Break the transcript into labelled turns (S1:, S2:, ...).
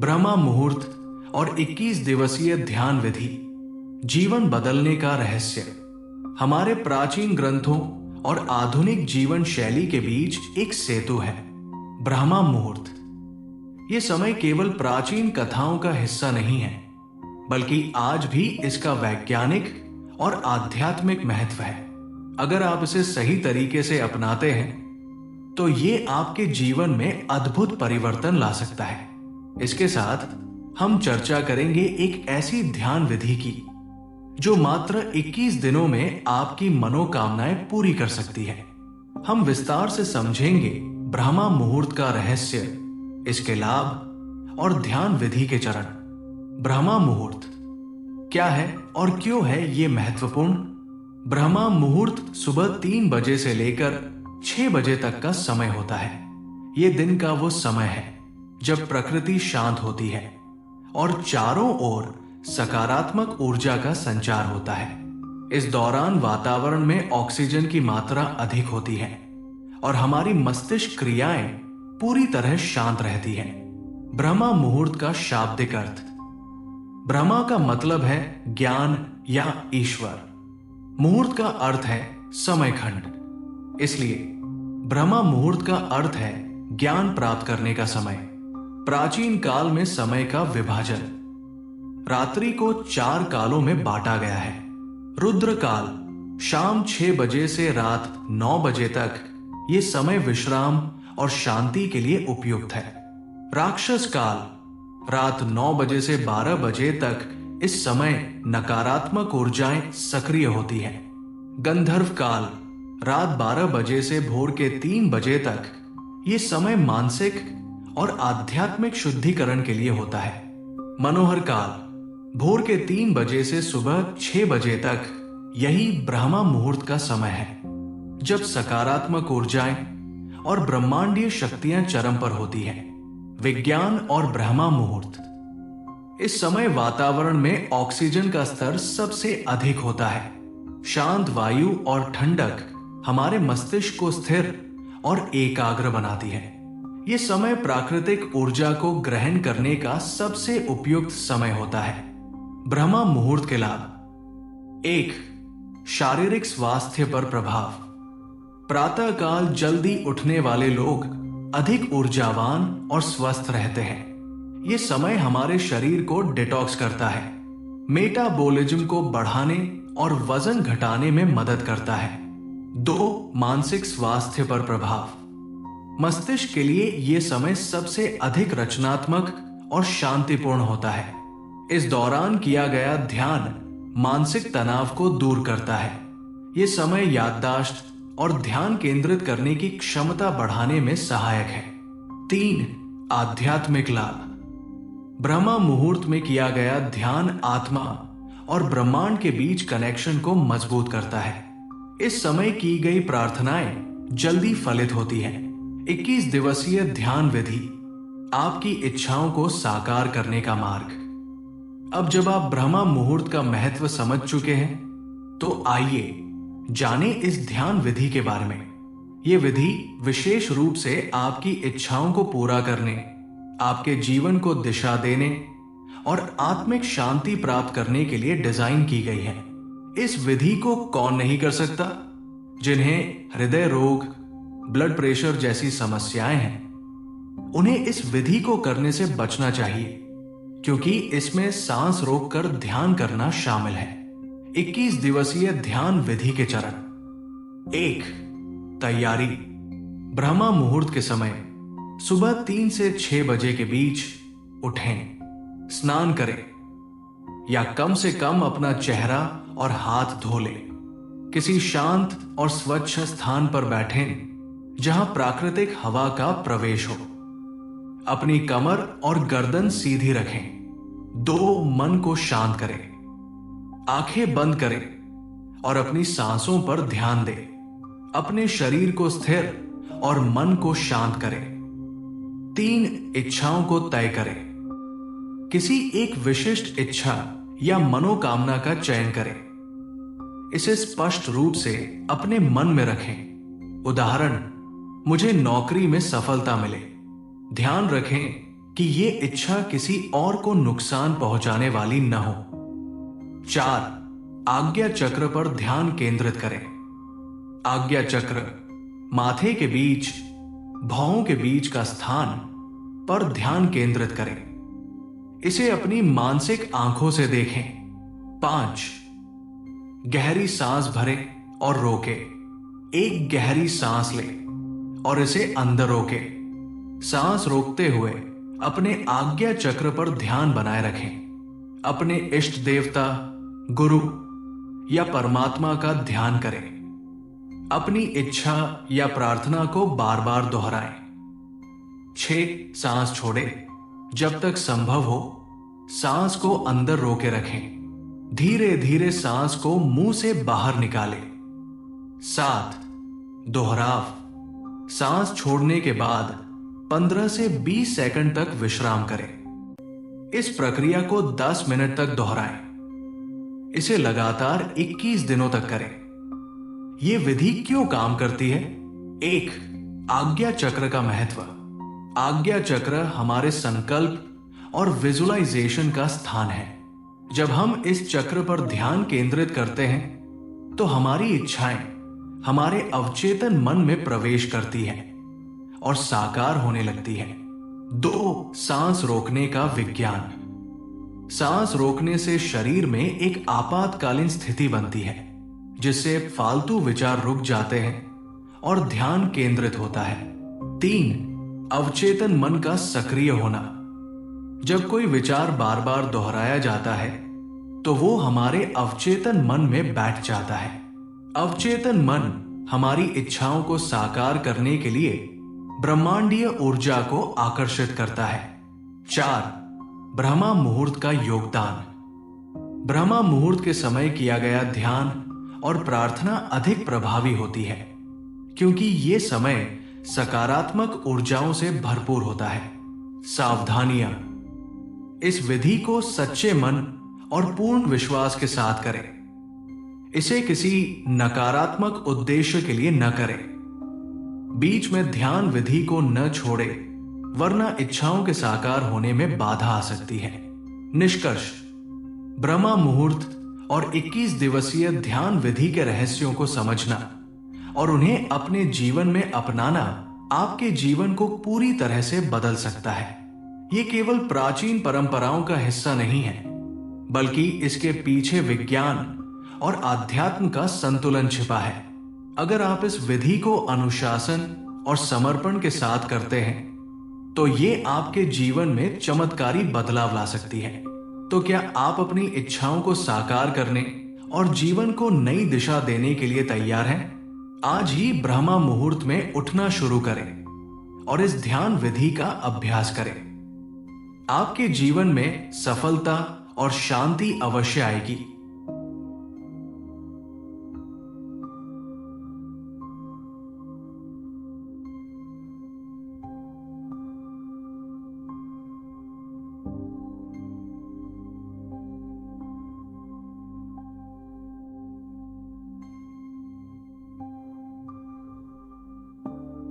S1: ब्रह्मा मुहूर्त और 21 दिवसीय ध्यान विधि जीवन बदलने का रहस्य। हमारे प्राचीन ग्रंथों और आधुनिक जीवन शैली के बीच एक सेतु है, ब्रह्मा मुहूर्त। यह समय केवल प्राचीन कथाओं का हिस्सा नहीं है, बल्कि आज भी इसका वैज्ञानिक और आध्यात्मिक महत्व है। अगर आप इसे सही तरीके से अपनाते हैं तो ये आपके जीवन में अद्भुत परिवर्तन ला सकता है। इसके साथ हम चर्चा करेंगे एक ऐसी ध्यान विधि की जो मात्र 21 दिनों में आपकी मनोकामनाएं पूरी कर सकती है। हम विस्तार से समझेंगे ब्रह्मा मुहूर्त का रहस्य, इसके लाभ और ध्यान विधि के चरण। ब्रह्मा मुहूर्त क्या है और क्यों है ये महत्वपूर्ण? ब्रह्मा मुहूर्त सुबह 3 बजे से लेकर 6 बजे तक का समय होता है। ये दिन का वो समय है जब प्रकृति शांत होती है और चारों ओर सकारात्मक ऊर्जा का संचार होता है। इस दौरान वातावरण में ऑक्सीजन की मात्रा अधिक होती है और हमारी मस्तिष्क क्रियाएं पूरी तरह शांत रहती हैं। ब्रह्मा मुहूर्त का शाब्दिक अर्थ। ब्रह्मा का मतलब है ज्ञान या ईश्वर। मुहूर्त का अर्थ है समय खंड, इसलिए ब्रह्मा मुहूर्त का अर्थ है ज्ञान प्राप्त करने का समय। प्राचीन काल में समय का विभाजन रात्रि को 4 कालों में बांटा गया है। रुद्र काल शाम 6 बजे से रात 9 बजे तक ये समय विश्राम और शांति के लिए उपयुक्त है। राक्षस काल रात 9 बजे से 12 बजे तक इस समय नकारात्मक ऊर्जाएं सक्रिय होती हैं। गंधर्व काल रात 12 बजे से भोर के 3 बजे तक ये समय मानसिक और आध्यात्मिक शुद्धिकरण के लिए होता है। मनोहर काल भोर के 3 बजे से सुबह 6 बजे तक यही ब्रह्मा मुहूर्त का समय है, जब सकारात्मक ऊर्जाएं और ब्रह्मांडीय शक्तियां चरम पर होती हैं। विज्ञान और ब्रह्मा मुहूर्त। इस समय वातावरण में ऑक्सीजन का स्तर सबसे अधिक होता है। शांत वायु और ठंडक हमारे मस्तिष्क को स्थिर और एकाग्र बनाती है। यह समय प्राकृतिक ऊर्जा को ग्रहण करने का सबसे उपयुक्त समय होता है। ब्रह्मा मुहूर्त के लाभ। 1. शारीरिक स्वास्थ्य पर प्रभाव। प्रातःकाल जल्दी उठने वाले लोग अधिक ऊर्जावान और स्वस्थ रहते हैं। यह समय हमारे शरीर को डिटॉक्स करता है, मेटाबॉलिज्म को बढ़ाने और वजन घटाने में मदद करता है। 2. मानसिक स्वास्थ्य पर प्रभाव। मस्तिष्क के लिए यह समय सबसे अधिक रचनात्मक और शांतिपूर्ण होता है। इस दौरान किया गया ध्यान मानसिक तनाव को दूर करता है। यह समय याददाश्त और ध्यान केंद्रित करने की क्षमता बढ़ाने में सहायक है। 3. आध्यात्मिक लाभ। ब्रह्मा मुहूर्त में किया गया ध्यान आत्मा और ब्रह्मांड के बीच कनेक्शन को मजबूत करता है। इस समय की गई प्रार्थनाएं जल्दी फलित होती हैं। 21 दिवसीय ध्यान विधि आपकी इच्छाओं को साकार करने का मार्ग। अब जब आप ब्रह्मा मुहूर्त का महत्व समझ चुके हैं तो आइए जाने इस ध्यान विधि के बारे में। यह विधि विशेष रूप से आपकी इच्छाओं को पूरा करने, आपके जीवन को दिशा देने और आत्मिक शांति प्राप्त करने के लिए डिजाइन की गई है। इस विधि को कौन नहीं कर सकता? जिन्हें हृदय रोग, ब्लड प्रेशर जैसी समस्याएं हैं, उन्हें इस विधि को करने से बचना चाहिए, क्योंकि इसमें सांस रोककर ध्यान करना शामिल है। 21 दिवसीय ध्यान विधि के चरण। 1. तैयारी। ब्रह्मा मुहूर्त के समय सुबह 3 से 6 बजे के बीच उठें, स्नान करें या कम से कम अपना चेहरा और हाथ धो लें। किसी शांत और स्वच्छ स्थान पर बैठें जहां प्राकृतिक हवा का प्रवेश हो। अपनी कमर और गर्दन सीधी रखें। 2. मन को शांत करें। आंखें बंद करें और अपनी सांसों पर ध्यान दें। अपने शरीर को स्थिर और मन को शांत करें। 3. इच्छाओं को तय करें। किसी एक विशिष्ट इच्छा या मनोकामना का चयन करें। इसे स्पष्ट रूप से अपने मन में रखें। उदाहरण, मुझे नौकरी में सफलता मिले। ध्यान रखें कि ये इच्छा किसी और को नुकसान पहुंचाने वाली न हो। 4. आज्ञा चक्र पर ध्यान केंद्रित करें। आज्ञा चक्र माथे के बीच, भौहों के बीच का स्थान पर ध्यान केंद्रित करें। इसे अपनी मानसिक आंखों से देखें। 5. गहरी सांस भरें और रोकें। एक गहरी सांस लें और इसे अंदर रोकें। सांस रोकते हुए अपने आज्ञा चक्र पर ध्यान बनाए रखें। अपने इष्ट देवता, गुरु या परमात्मा का ध्यान करें। अपनी इच्छा या प्रार्थना को बार बार दोहराएं। 6. सांस छोड़ें। जब तक संभव हो सांस को अंदर रोके रखें। धीरे धीरे सांस को मुंह से बाहर निकालें। 7. दोहराव। सांस छोड़ने के बाद 15 से 20 सेकंड तक विश्राम करें। इस प्रक्रिया को 10 मिनट तक दोहराएं। इसे लगातार 21 दिनों तक करें। यह विधि क्यों काम करती है? 1. आज्ञा चक्र का महत्व। आज्ञा चक्र हमारे संकल्प और विजुअलाइजेशन का स्थान है। जब हम इस चक्र पर ध्यान केंद्रित करते हैं तो हमारी इच्छाएं हमारे अवचेतन मन में प्रवेश करती हैं और साकार होने लगती हैं। 2. सांस रोकने का विज्ञान। सांस रोकने से शरीर में एक आपातकालीन स्थिति बनती है जिससे फालतू विचार रुक जाते हैं और ध्यान केंद्रित होता है। 3. अवचेतन मन का सक्रिय होना। जब कोई विचार बार बार दोहराया जाता है तो वो हमारे अवचेतन मन में बैठ जाता है। अवचेतन मन हमारी इच्छाओं को साकार करने के लिए ब्रह्मांडीय ऊर्जा को आकर्षित करता है। 4. ब्रह्मा मुहूर्त का योगदान। ब्रह्मा मुहूर्त के समय किया गया ध्यान और प्रार्थना अधिक प्रभावी होती है क्योंकि ये समय सकारात्मक ऊर्जाओं से भरपूर होता है। सावधानियां। इस विधि को सच्चे मन और पूर्ण विश्वास के साथ करें। इसे किसी नकारात्मक उद्देश्य के लिए न करें। बीच में ध्यान विधि को न छोड़ें, वरना इच्छाओं के साकार होने में बाधा आ सकती है। निष्कर्ष: ब्रह्मा मुहूर्त और 21 दिवसीय ध्यान विधि के रहस्यों को समझना और उन्हें अपने जीवन में अपनाना आपके जीवन को पूरी तरह से बदल सकता है। ये केवल प्राचीन परंपराओं का हिस्सा नहीं है, बल्कि इसके पीछे विज्ञान और आध्यात्म का संतुलन छिपा है। अगर आप इस विधि को अनुशासन और समर्पण के साथ करते हैं तो ये आपके जीवन में चमत्कारी बदलाव ला सकती है। तो क्या आप अपनी इच्छाओं को साकार करने और जीवन को नई दिशा देने के लिए तैयार हैं? आज ही ब्रह्मा मुहूर्त में उठना शुरू करें और इस ध्यान विधि का अभ्यास करें। आपके जीवन में सफलता और शांति अवश्य आएगी।